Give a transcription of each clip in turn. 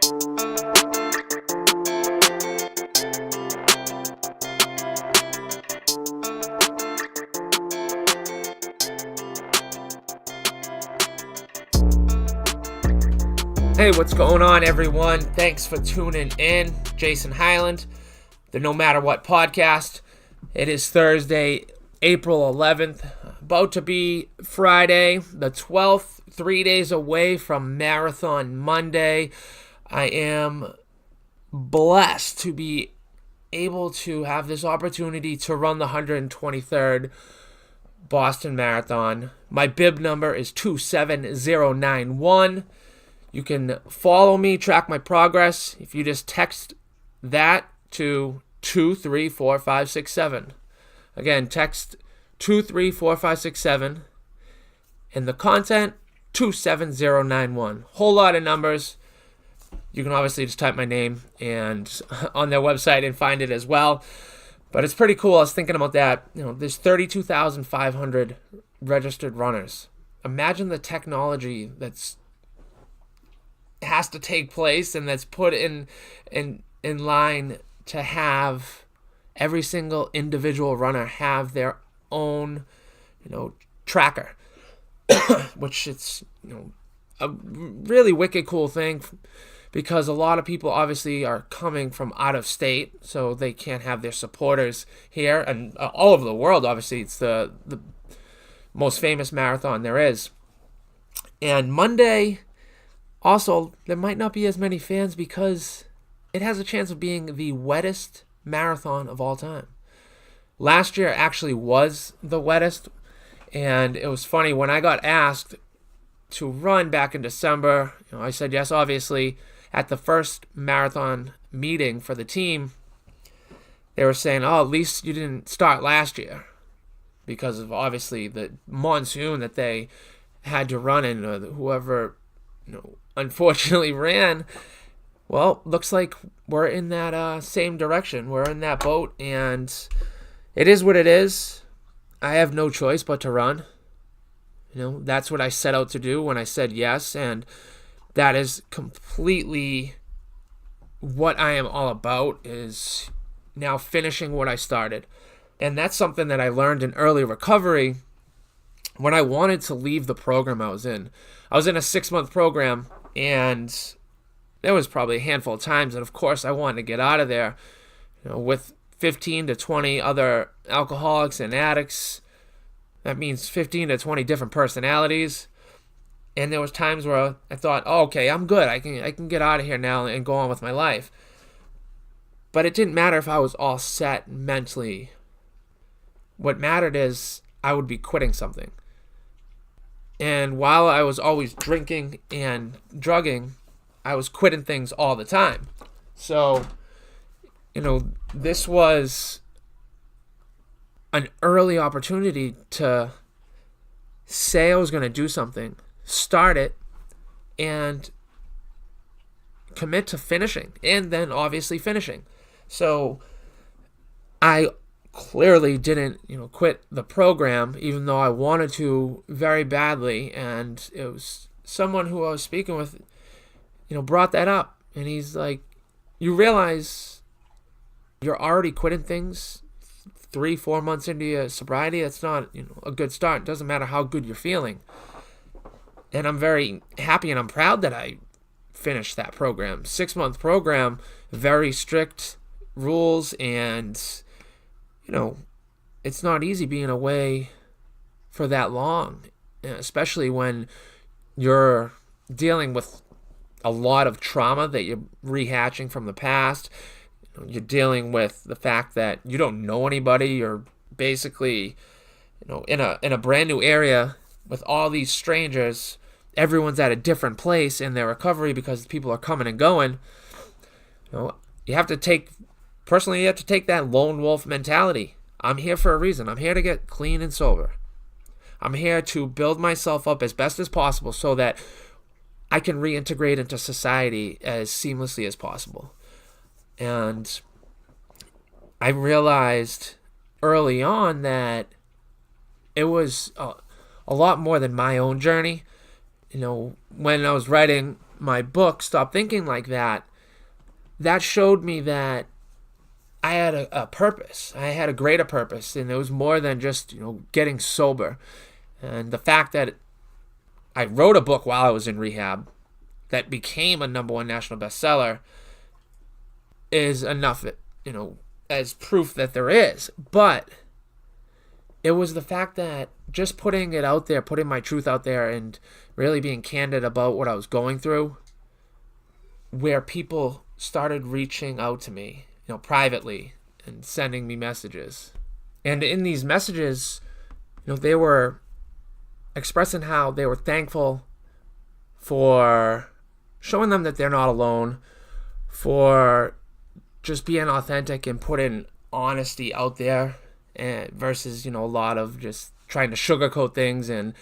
Hey, what's going on, everyone? Thanks for tuning in. Jason Hyland, the NoMatterWhat podcast. It is Thursday, April 11th, about to be Friday, the 12th, 3 days away from Marathon Monday. I am blessed to be able to have this opportunity to run the 123rd Boston Marathon. My bib number is 27091. You can follow me, track my progress, if you just text that to 234567. Again, text 234567 and the content 27091. Whole lot of numbers. You can obviously just type my name and on their website and find it as well. But it's pretty cool. I was thinking about that. There's 32,500 registered runners. Imagine the technology that's has to take place and that's put in line to have every single individual runner have their own tracker, which it's a really wicked cool thing, because a lot of people obviously are coming from out of state, so they can't have their supporters here, and all over the world. Obviously, it's the most famous marathon there is. And Monday, also, there might not be as many fans because it has a chance of being the wettest marathon of all time. Last year actually was the wettest, and it was funny when I got asked to run back in December. I said yes, obviously. At the first marathon meeting for the team, they were saying, "Oh, at least you didn't start last year," because of obviously the monsoon that they had to run in. Whoever unfortunately ran. Well, looks like we're in that same direction. We're in that boat, and it is what it is. I have no choice but to run. That's what I set out to do when I said yes, and that is completely what I am all about, is now finishing what I started. And that's something that I learned in early recovery when I wanted to leave the program I was in. I was in a 6-month program, and there was probably a handful of times that, of course, I wanted to get out of there. With 15 to 20 other alcoholics and addicts, that means 15 to 20 different personalities. And there was times where I thought, "Oh, okay, I'm good. I can get out of here now and go on with my life." But it didn't matter if I was all set mentally. What mattered is I would be quitting something. And while I was always drinking and drugging, I was quitting things all the time. So, this was an early opportunity to say I was going to do something, start it, and commit to finishing, and then obviously finishing. So I clearly didn't, quit the program, even though I wanted to very badly. And it was someone who I was speaking with, brought that up. And he's like, "You realize you're already quitting things 3-4 months into your sobriety? That's not, a good start. It doesn't matter how good you're feeling." And I'm very happy and I'm proud that I finished that program. 6-month program, very strict rules, and it's not easy being away for that long, especially when you're dealing with a lot of trauma that you're rehashing from the past. You're dealing with the fact that you don't know anybody. You're basically, in a brand new area with all these strangers. Everyone's at a different place in their recovery because people are coming and going. You have to take that lone wolf mentality. I'm here for a reason. I'm here to get clean and sober. I'm here to build myself up as best as possible so that I can reintegrate into society as seamlessly as possible. And I realized early on that it was a lot more than my own journey. When I was writing my book, Stop Thinking Like That, that showed me that I had a purpose. I had a greater purpose, and it was more than just, getting sober. And the fact that I wrote a book while I was in rehab that became a #1 national bestseller is enough, as proof that there is. But it was the fact that just putting it out there, putting my truth out there, and really being candid about what I was going through, where people started reaching out to me, privately, and sending me messages. And in these messages, they were expressing how they were thankful for showing them that they're not alone, for just being authentic and putting honesty out there, and versus, a lot of just trying to sugarcoat things. And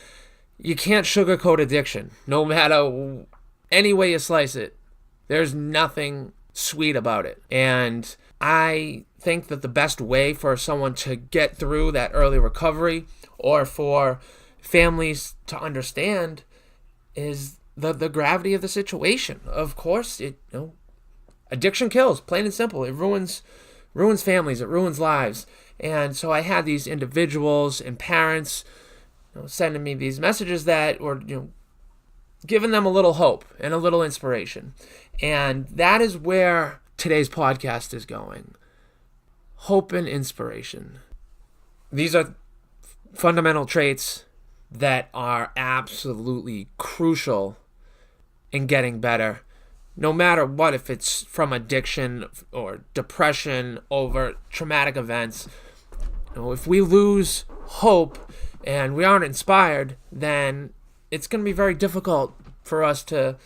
you can't sugarcoat addiction. No matter any way you slice it, there's nothing sweet about it. And I think that the best way for someone to get through that early recovery, or for families to understand, is the gravity of the situation. Of course, addiction kills, plain and simple. It ruins families, it ruins lives. And so I had these individuals and parents sending me these messages that were giving them a little hope and a little inspiration. And that is where today's podcast is going. Hope and inspiration. These are fundamental traits that are absolutely crucial in getting better, no matter what, if it's from addiction or depression over traumatic events. If we lose hope and we aren't inspired, then it's going to be very difficult for us to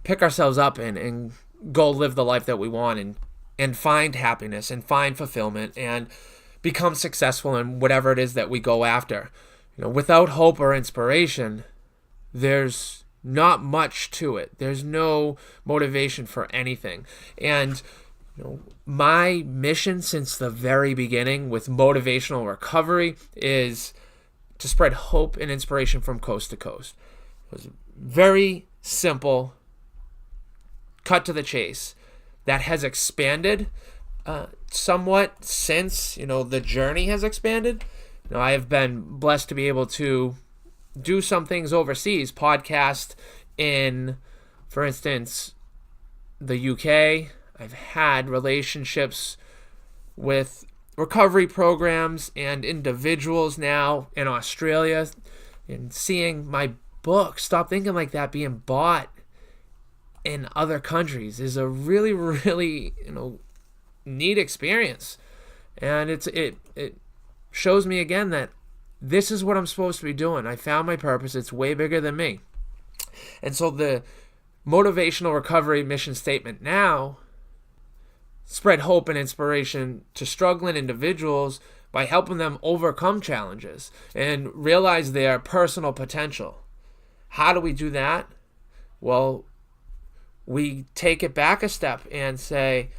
pick ourselves up and go live the life that we want, and find happiness and find fulfillment and become successful in whatever it is that we go after. Without hope or inspiration, there's not much to it. There's no motivation for anything. And my mission since the very beginning with Motivational Recovery is to spread hope and inspiration from coast to coast. It was very simple, cut to the chase. That has expanded somewhat since, the journey has expanded. I have been blessed to be able to do some things overseas, podcast in, for instance, the UK. I've had relationships with recovery programs and individuals now in Australia, and seeing my book, Stop Thinking Like That, being bought in other countries is a really, really, neat experience. And it shows me again that this is what I'm supposed to be doing. I found my purpose. It's way bigger than me. And so the Motivational Recovery Mission statement now: spread hope and inspiration to struggling individuals by helping them overcome challenges and realize their personal potential. How do we do that? Well, we take it back a step and say,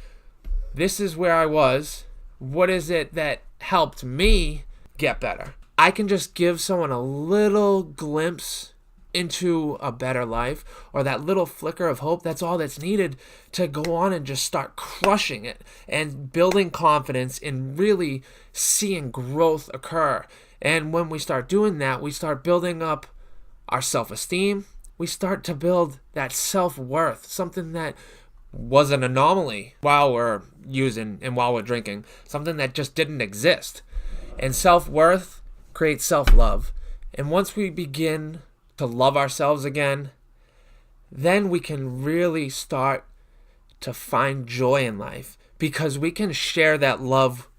this is where I was. What is it that helped me get better? I can just give someone a little glimpse into a better life, or that little flicker of hope. That's all that's needed to go on and just start crushing it and building confidence and really seeing growth occur. And when we start doing that, we start building up our self-esteem. We start to build that self-worth, something that was an anomaly while we're using and while we're drinking, something that just didn't exist. And self-worth creates self-love. And once we begin to love ourselves again, then we can really start to find joy in life, because we can share that love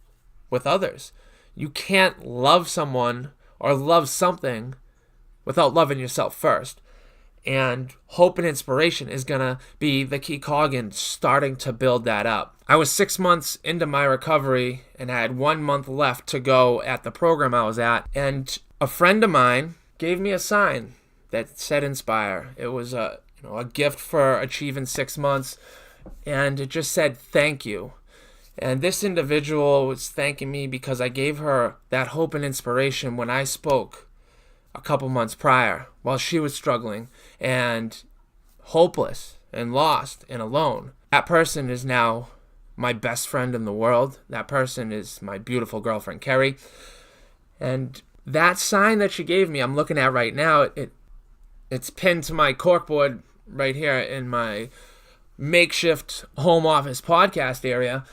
with others. You can't love someone or love something without loving yourself first. And hope and inspiration is going to be the key cog in starting to build that up. I was 6 months into my recovery and I had 1 month left to go at the program I was at. And a friend of mine gave me a sign that said Inspire. It was a gift for achieving 6 months. And it just said, thank you. And this individual was thanking me because I gave her that hope and inspiration when I spoke a couple months prior while she was struggling. And hopeless and lost and alone, that person is now my best friend in the world. That person is my beautiful girlfriend, Carrie. And that sign that she gave me, I'm looking at right now, it's pinned to my corkboard right here in my makeshift home office podcast area.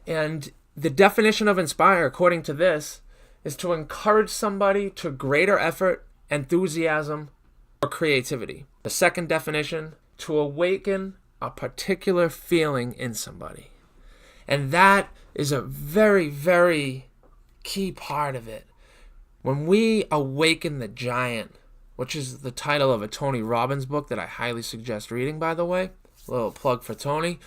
And the definition of inspire, according to this, is to encourage somebody to greater effort, enthusiasm, or creativity. The second definition, to awaken a particular feeling in somebody. And that is a very, very key part of it. When we awaken the giant, which is the title of a Tony Robbins book that I highly suggest reading, by the way. A little plug for Tony.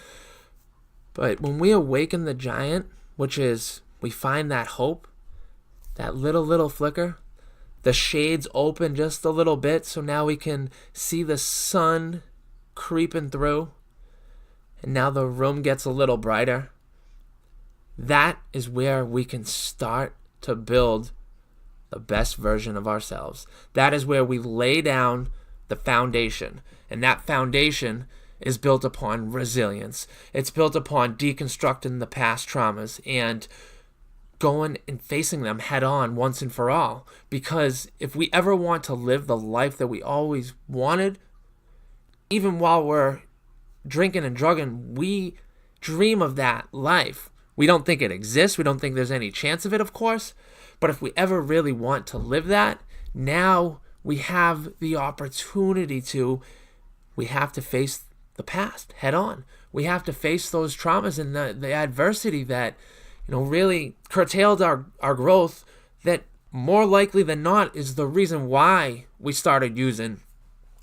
But when we awaken the giant, which is we find that hope, that little flicker, the shades open just a little bit so now we can see the sun creeping through, and now the room gets a little brighter. That is where we can start to build the best version of ourselves. That is where we lay down the foundation. And that foundation is built upon resilience. It's built upon deconstructing the past traumas and going and facing them head on once and for all. Because if we ever want to live the life that we always wanted, even while we're drinking and drugging, we dream of that life. We don't think it exists. We don't think there's any chance of it, of course. But if we ever really want to live that, now we have the opportunity to. We have to face the past head on. We have to face those traumas and the adversity that, really curtailed our growth, that more likely than not is the reason why we started using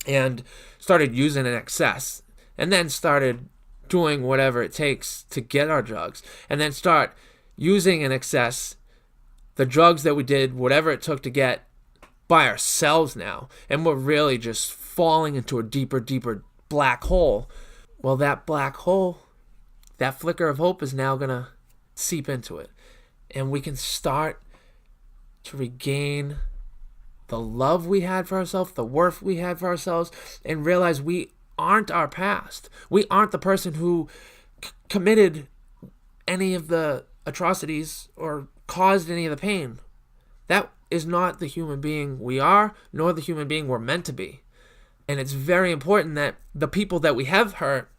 in excess, and then started doing whatever it takes to get our drugs, and then start using in excess the drugs that we did whatever it took to get by ourselves now, and we're really just falling into a deeper black hole. Well, that black hole, that flicker of hope is now gonna seep into it, and we can start to regain the love we had for ourselves, the worth we had for ourselves, and realize we aren't our past. We aren't the person who committed any of the atrocities or caused any of the pain. That is not the human being we are, nor the human being we're meant to be. And it's very important that the people that we have hurt,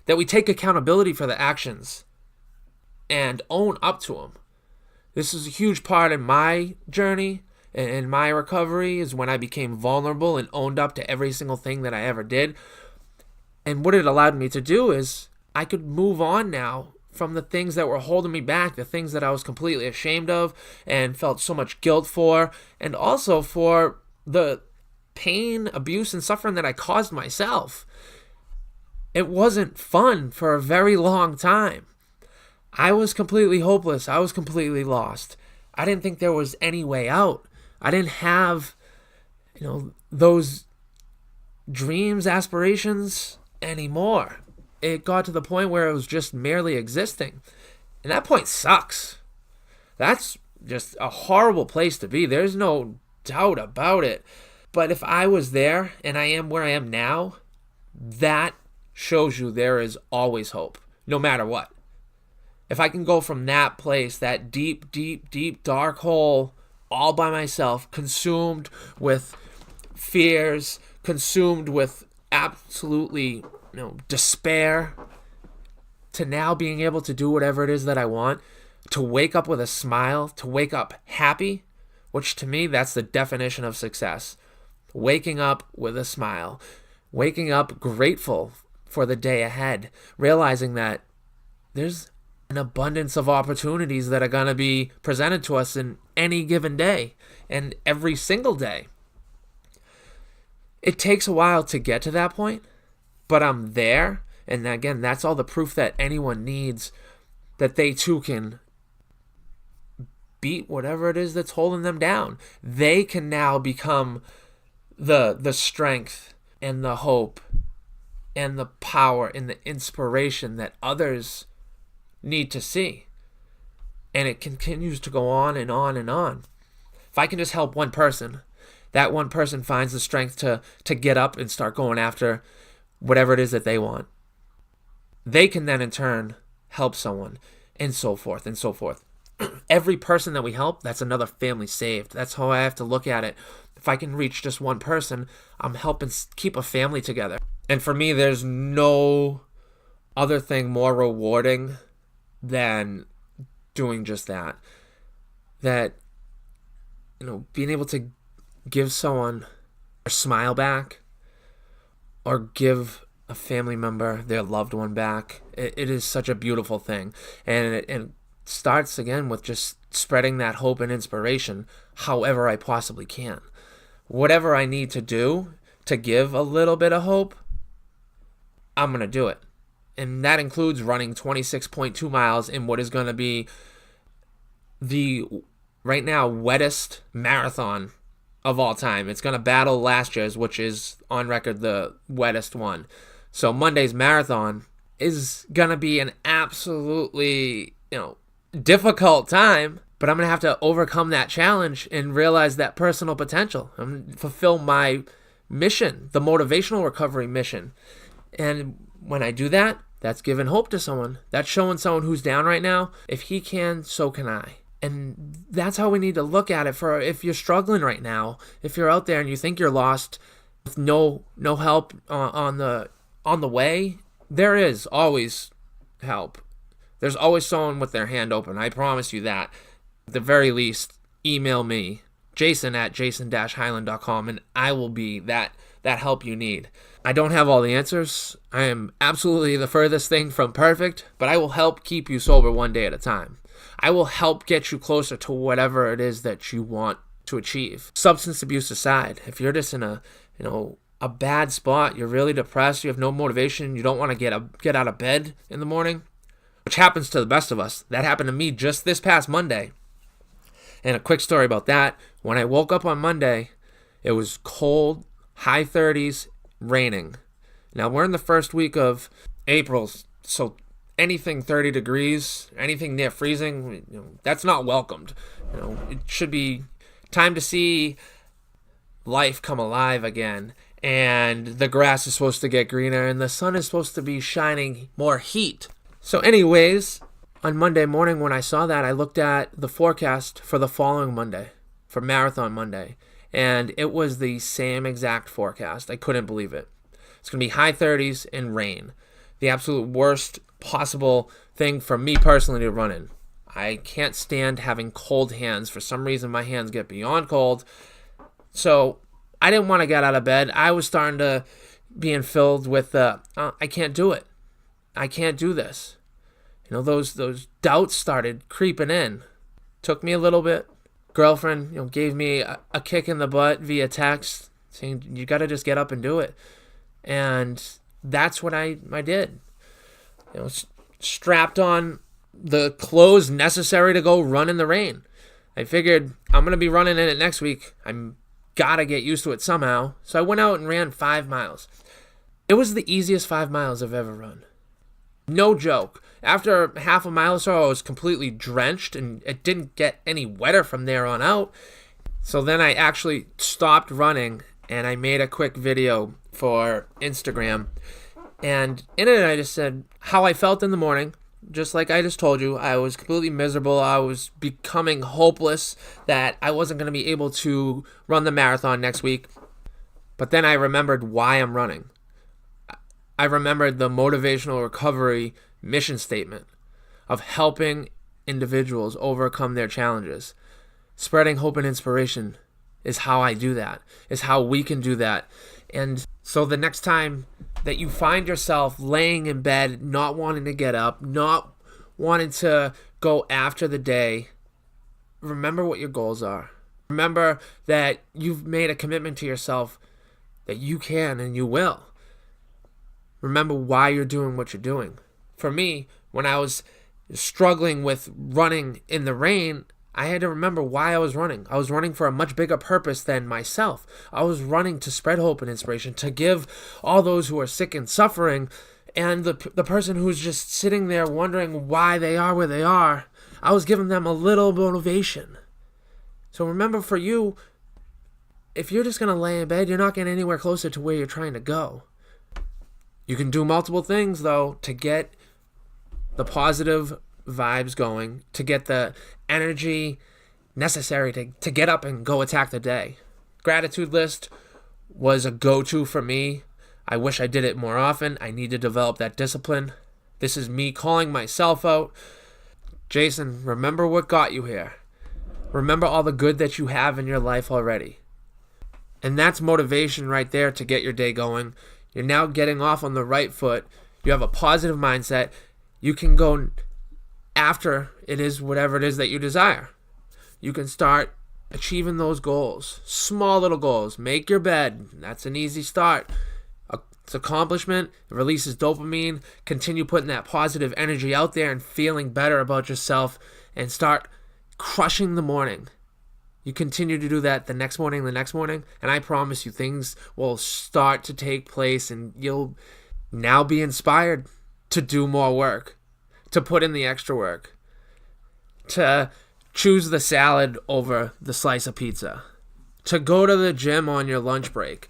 that we take accountability for the actions and own up to them. This is a huge part in my journey and my recovery, is when I became vulnerable and owned up to every single thing that I ever did. And what it allowed me to do is I could move on now from the things that were holding me back, the things that I was completely ashamed of and felt so much guilt for, and also for the pain, abuse, and suffering that I caused myself. It wasn't fun for a very long time. I was completely hopeless. I was completely lost. I didn't think there was any way out. I didn't have, those dreams, aspirations anymore. It got to the point where it was just merely existing. And that point sucks. That's just a horrible place to be. There's no doubt about it. But if I was there and I am where I am now, that shows you there is always hope, no matter what. If I can go from that place, that deep, dark hole, all by myself, consumed with fears, consumed with absolutely, despair, to now being able to do whatever it is that I want, to wake up with a smile, to wake up happy, which to me, that's the definition of success. Waking up with a smile, waking up grateful for the day ahead, realizing that there's an abundance of opportunities that are going to be presented to us in any given day and every single day. It takes a while to get to that point, but I'm there. And again, that's all the proof that anyone needs, that they too can beat whatever it is that's holding them down. They can now become the strength and the hope and the power and the inspiration that others need to see. And it continues to go on and on and on. If I can just help one person, that one person finds the strength to get up and start going after whatever it is that they want. They can then in turn help someone, and so forth and so forth. Every person that we help, that's another family saved. That's how I have to look at it. If I can reach just one person, I'm helping keep a family together. And for me, there's no other thing more rewarding than doing just that. That, being able to give someone a smile back or give a family member their loved one back, it is such a beautiful thing. And it starts again with just spreading that hope and inspiration however I possibly can. Whatever I need to do to give a little bit of hope, I'm going to do it. And that includes running 26.2 miles in what is going to be the, right now, wettest marathon of all time. It's going to battle last year's, which is on record the wettest one. So Monday's marathon is going to be an absolutely, difficult time, but I'm going to have to overcome that challenge and realize that personal potential and fulfill my mission, the Motivational Recovery Mission. And when I do that, that's giving hope to someone. That's showing someone who's down right now, if he can, so can I. And that's how we need to look at it. For if you're struggling right now, if you're out there and you think you're lost with no help on the way, there is always help. There's always someone with their hand open. I promise you that. At the very least, email me, jason@jason-hyland.com, and I will be that help you need. I don't have all the answers. I am absolutely the furthest thing from perfect, but I will help keep you sober one day at a time. I will help get you closer to whatever it is that you want to achieve. Substance abuse aside, if you're just in a bad spot, you're really depressed, you have no motivation, you don't want to get out of bed in the morning, which happens to the best of us. That happened to me just this past Monday. And a quick story about that. When I woke up on Monday, it was cold, high 30s, raining. Now, we're in the first week of April, so anything 30 degrees, anything near freezing, that's not welcomed. It should be time to see life come alive again. And the grass is supposed to get greener, and the sun is supposed to be shining more heat. So anyways, on Monday morning when I saw that, I looked at the forecast for the following Monday, for Marathon Monday, and it was the same exact forecast. I couldn't believe it. It's going to be high 30s and rain. The absolute worst possible thing for me personally to run in. I can't stand having cold hands. For some reason, my hands get beyond cold. So I didn't want to get out of bed. I was starting to being filled with, I can't do it. I can't do this. Those doubts started creeping in. Took me a little bit. Girlfriend, gave me a kick in the butt via text, saying you got to just get up and do it. And that's what I did. Strapped on the clothes necessary to go run in the rain. I figured I'm going to be running in it next week. I'm got to get used to it somehow. So I went out and ran 5 miles. It was the easiest 5 miles I've ever run. No joke. After half a mile or so, I was completely drenched, and it didn't get any wetter from there on out. So then I actually stopped running, and I made a quick video for Instagram. And in it, I just said how I felt in the morning. Just like I just told you, I was completely miserable. I was becoming hopeless that I wasn't going to be able to run the marathon next week. But then I remembered why I'm running. I remembered the Motivational Recovery Mission statement of helping individuals overcome their challenges. Spreading hope and inspiration is how I do that, is how we can do that. And so the next time that you find yourself laying in bed, not wanting to get up, not wanting to go after the day, remember what your goals are. Remember that you've made a commitment to yourself that you can and you will. Remember why you're doing what you're doing. For me, when I was struggling with running in the rain, I had to remember why I was running. I was running for a much bigger purpose than myself. I was running to spread hope and inspiration, to give all those who are sick and suffering, and the person who's just sitting there wondering why they are where they are, I was giving them a little motivation. So remember, for you, if you're just going to lay in bed, you're not getting anywhere closer to where you're trying to go. You can do multiple things, though, to get the positive vibes going, to get the energy necessary to get up and go attack the day. Gratitude list was a go-to for me. I wish I did it more often. I need to develop that discipline. This is me calling myself out. Jason, remember what got you here. Remember all the good that you have in your life already. And that's motivation right there to get your day going. You're now getting off on the right foot. You have a positive mindset. You can go after it is whatever it is that you desire. You can start achieving those goals. Small little goals. Make your bed. That's an easy start. It's accomplishment. It releases dopamine. Continue putting that positive energy out there and feeling better about yourself, and start crushing the morning. You continue to do that the next morning, and I promise you things will start to take place, and you'll now be inspired to do more work, to put in the extra work, to choose the salad over the slice of pizza, to go to the gym on your lunch break.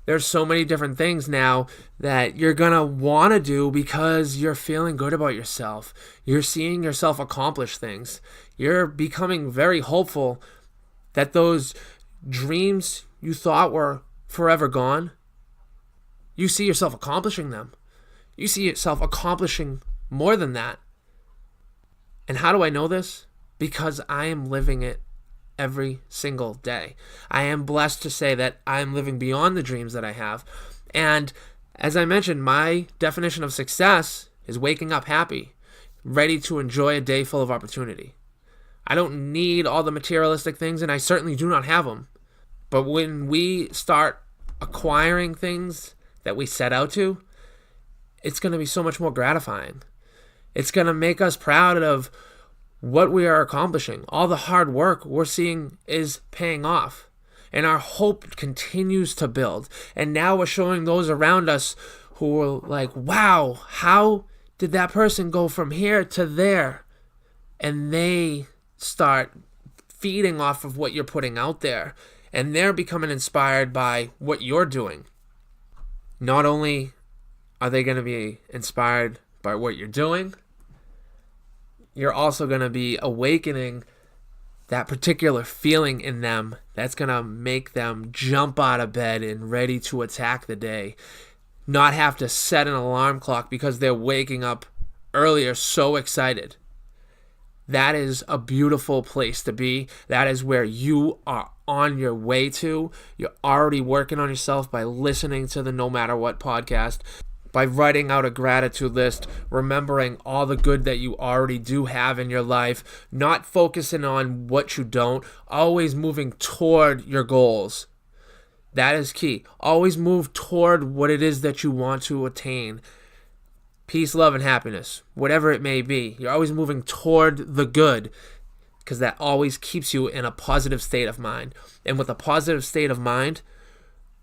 There's so many different things now that you're going to want to do because you're feeling good about yourself. You're seeing yourself accomplish things. You're becoming very hopeful that those dreams you thought were forever gone, you see yourself accomplishing them. You see yourself accomplishing more than that. And how do I know this? Because I am living it every single day. I am blessed to say that I am living beyond the dreams that I have. And as I mentioned, my definition of success is waking up happy, ready to enjoy a day full of opportunity. I don't need all the materialistic things, and I certainly do not have them. But when we start acquiring things that we set out to, it's going to be so much more gratifying. It's going to make us proud of what we are accomplishing. All the hard work we're seeing is paying off, and our hope continues to build. And now we're showing those around us who are like, wow, how did that person go from here to there? And they start feeding off of what you're putting out there, and they're becoming inspired by what you're doing. Not only are they going to be inspired by what you're doing, you're also going to be awakening that particular feeling in them that's going to make them jump out of bed and ready to attack the day. Not have to set an alarm clock because they're waking up earlier so excited. That is a beautiful place to be. That is where you are on your way to. You're already working on yourself by listening to the No Matter What podcast, by writing out a gratitude list, remembering all the good that you already do have in your life, not focusing on what you don't, always moving toward your goals. That is key. Always move toward what it is that you want to attain. Peace, love, and happiness, whatever it may be. You're always moving toward the good, because that always keeps you in a positive state of mind. And with a positive state of mind,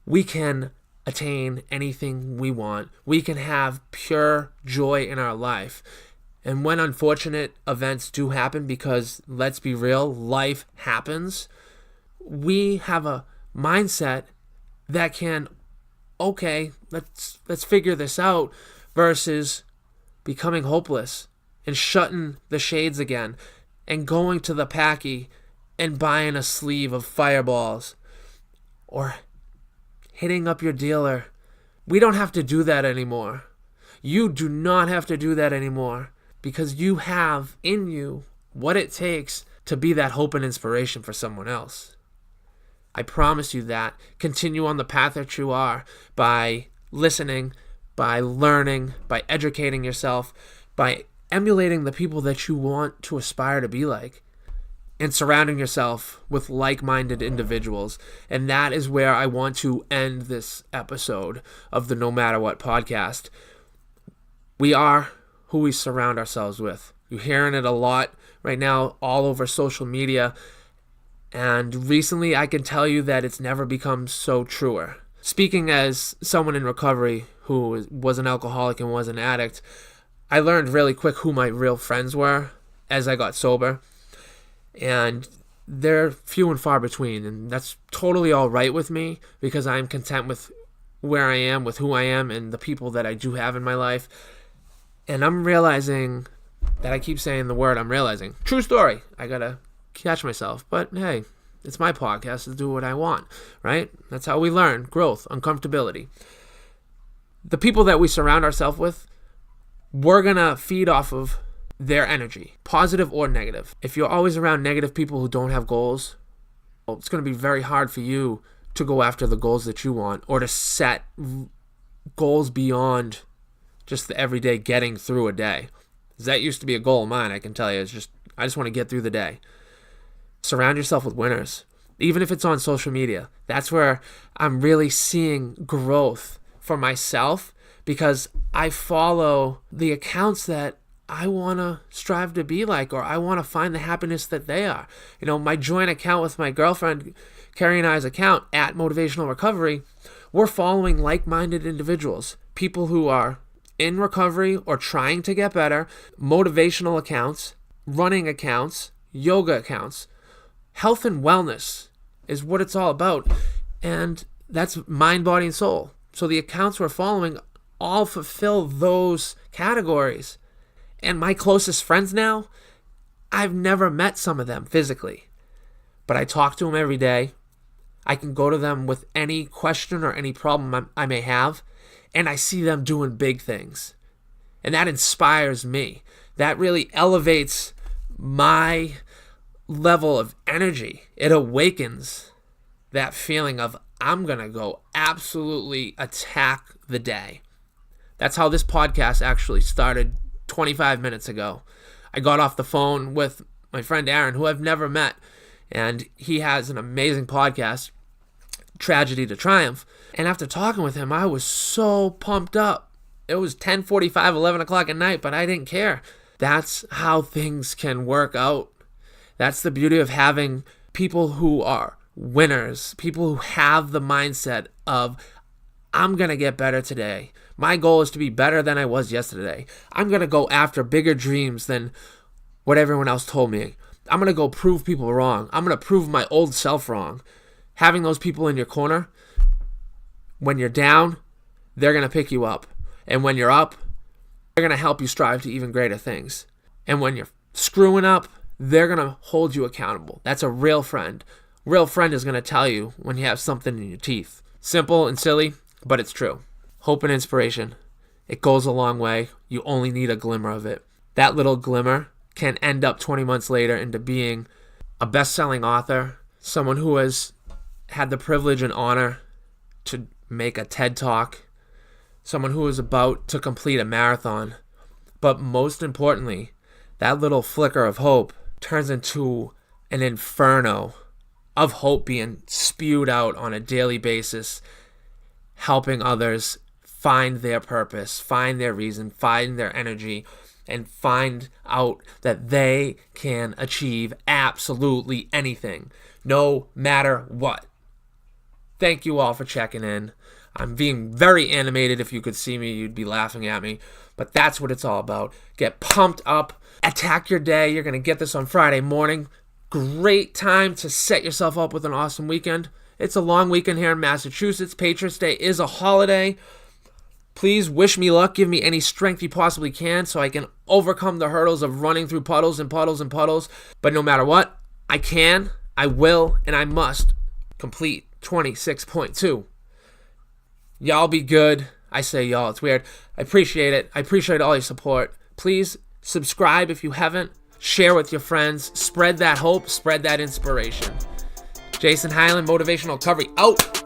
we can attain anything we want. We can have pure joy in our life. And when unfortunate events do happen, because let's be real, life happens, we have a mindset that can, okay, let's figure this out, versus becoming hopeless and shutting the shades again and going to the packy and buying a sleeve of Fireballs or hitting up your dealer. We don't have to do that anymore. You do not have to do that anymore, because you have in you what it takes to be that hope and inspiration for someone else. I promise you that. Continue on the path that you are by listening, by learning, by educating yourself, by emulating the people that you want to aspire to be like, and surrounding yourself with like-minded individuals. And that is where I want to end this episode of the No Matter What podcast. We are who we surround ourselves with. You're hearing it a lot right now all over social media. And recently I can tell you that it's never become so truer. Speaking as someone in recovery who was an alcoholic and was an addict, I learned really quick who my real friends were as I got sober. And they're few and far between, and that's totally all right with me because I'm content with where I am, with who I am, and the people that I do have in my life. And I'm realizing that I keep saying the word I'm realizing. True story. I gotta catch myself. But hey, it's my podcast to do what I want, right? That's how we learn. Growth, uncomfortability. The people that we surround ourselves with, we're gonna feed off of their energy, positive or negative. If you're always around negative people who don't have goals, well, it's gonna be very hard for you to go after the goals that you want or to set goals beyond just the everyday getting through a day. That used to be a goal of mine, I can tell you. I just want to get through the day. Surround yourself with winners. Even if it's on social media. That's where I'm really seeing growth for myself because I follow the accounts that I want to strive to be like, or I want to find the happiness that they are. You know, my joint account with my girlfriend, Carrie and I's account at Motivational Recovery, we're following like-minded individuals, people who are in recovery or trying to get better, motivational accounts, running accounts, yoga accounts. Health and wellness is what it's all about. And that's mind, body, and soul. So the accounts we're following all fulfill those categories. And my closest friends now, I've never met some of them physically. But I talk to them every day. I can go to them with any question or any problem I may have. And I see them doing big things. And that inspires me. That really elevates my level of energy. It awakens that feeling of I'm going to go absolutely attack the day. That's how this podcast actually started 25 minutes ago. I got off the phone with my friend Aaron, who I've never met. And he has an amazing podcast, Tragedy to Triumph. And after talking with him, I was so pumped up. It was 10:45, 11 o'clock at night, but I didn't care. That's how things can work out. That's the beauty of having people who are winners, people who have the mindset of, I'm going to get better today. My goal is to be better than I was yesterday. I'm going to go after bigger dreams than what everyone else told me. I'm going to go prove people wrong. I'm going to prove my old self wrong. Having those people in your corner, when you're down, they're going to pick you up. And when you're up, they're going to help you strive to even greater things. And when you're screwing up, they're going to hold you accountable. That's a real friend. Real friend is going to tell you when you have something in your teeth. Simple and silly, but it's true. Hope and inspiration. It goes a long way. You only need a glimmer of it. That little glimmer can end up 20 months later into being a best-selling author, someone who has had the privilege and honor to make a TED Talk, someone who is about to complete a marathon. But most importantly, that little flicker of hope turns into an inferno of hope being spewed out on a daily basis, helping others find their purpose, find their reason, find their energy, and find out that they can achieve absolutely anything, no matter what. Thank you all for checking in. I'm being very animated. If you could see me, you'd be laughing at me. But that's what it's all about. Get pumped up. Attack your day. You're going to get this on Friday morning. Great time to set yourself up with an awesome weekend. It's a long weekend here in Massachusetts. Patriots Day is a holiday. Please wish me luck. Give me any strength you possibly can so I can overcome the hurdles of running through puddles and puddles and puddles. But no matter what, I can, I will, and I must complete 26.2. Y'all be good. I say y'all, it's weird. I appreciate it. I appreciate all your support. Please subscribe if you haven't. Share with your friends. Spread that hope. Spread that inspiration. Jason Hyland, Motivational Recovery, out.